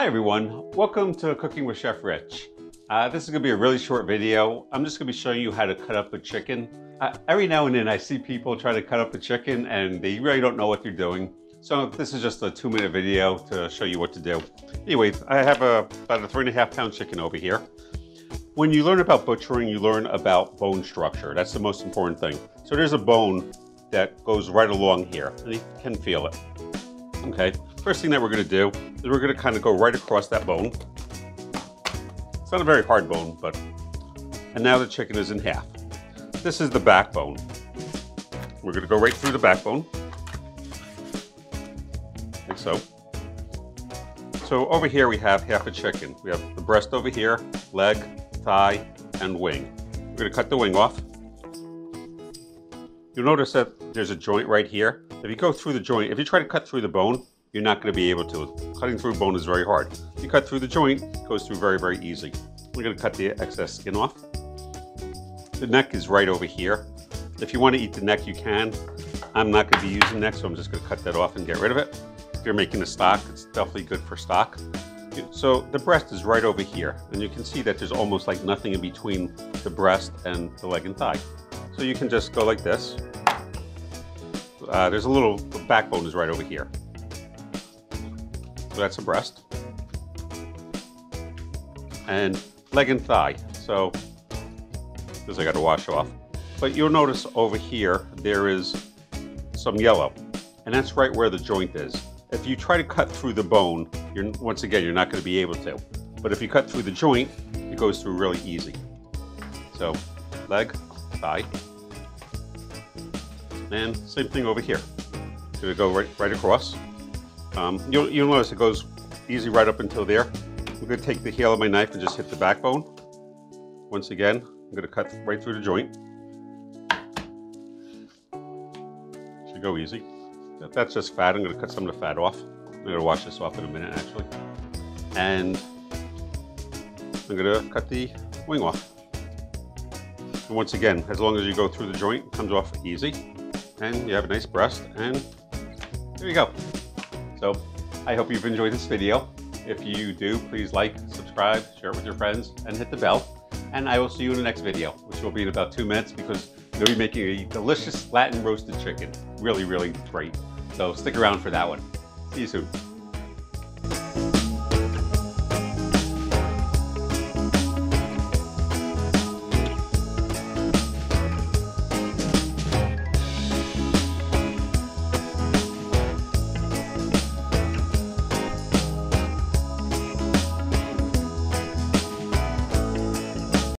Hi everyone, welcome to Cooking with Chef Rich. This is going to be a really short video. I'm just going to be showing you how to cut up a chicken. Every now and then I see people try to cut up a chicken and they really don't know what they're doing. So this is just a 2-minute video to show you what to do. Anyway, I have about a 3.5 pound chicken over here. When you learn about butchering, you learn about bone structure. That's the most important thing. So there's a bone that goes right along here and you can feel it. Okay, first thing that we're going to do is we're going to kind of go right across that bone. It's not a very hard bone, but, and now the chicken is in half. This is the backbone. We're going to go right through the backbone, like so. So over here we have half a chicken. We have the breast over here, leg, thigh, and wing. We're going to cut the wing off. You'll notice that there's a joint right here. If you go through the joint, if you try to cut through the bone, you're not going to be able to. Cutting through bone is very hard. If you cut through the joint, it goes through very, very easy. We're going to cut the excess skin off. The neck is right over here. If you want to eat the neck, you can. I'm not going to be using neck, so I'm just going to cut that off and get rid of it. If you're making a stock, it's definitely good for stock. So the breast is right over here, and you can see that there's almost like nothing in between the breast and the leg and thigh. So you can just go like this. There's a little, the backbone is right over here. So that's the breast. And leg and thigh. So this I got to wash off. But you'll notice over here, there is some yellow. And that's right where the joint is. If you try to cut through the bone, once again, you're not going to be able to. But if you cut through the joint, it goes through really easy. So leg, thigh. And same thing over here. Gonna go right across. You'll notice it goes easy right up until there. I'm gonna take the heel of my knife and just hit the backbone. Once again, I'm gonna cut right through the joint. Should go easy. That's just fat. I'm gonna cut some of the fat off. I'm gonna wash this off in a minute, actually. And I'm gonna cut the wing off. And once again, as long as you go through the joint, it comes off easy. And you have a nice breast, and there you go. So I hope you've enjoyed this video. If you do, please like, subscribe, share it with your friends, and hit the bell. And I will see you in the next video, which will be in about 2 minutes, because we'll be making a delicious Latin roasted chicken. Really, really great. So stick around for that one. See you soon.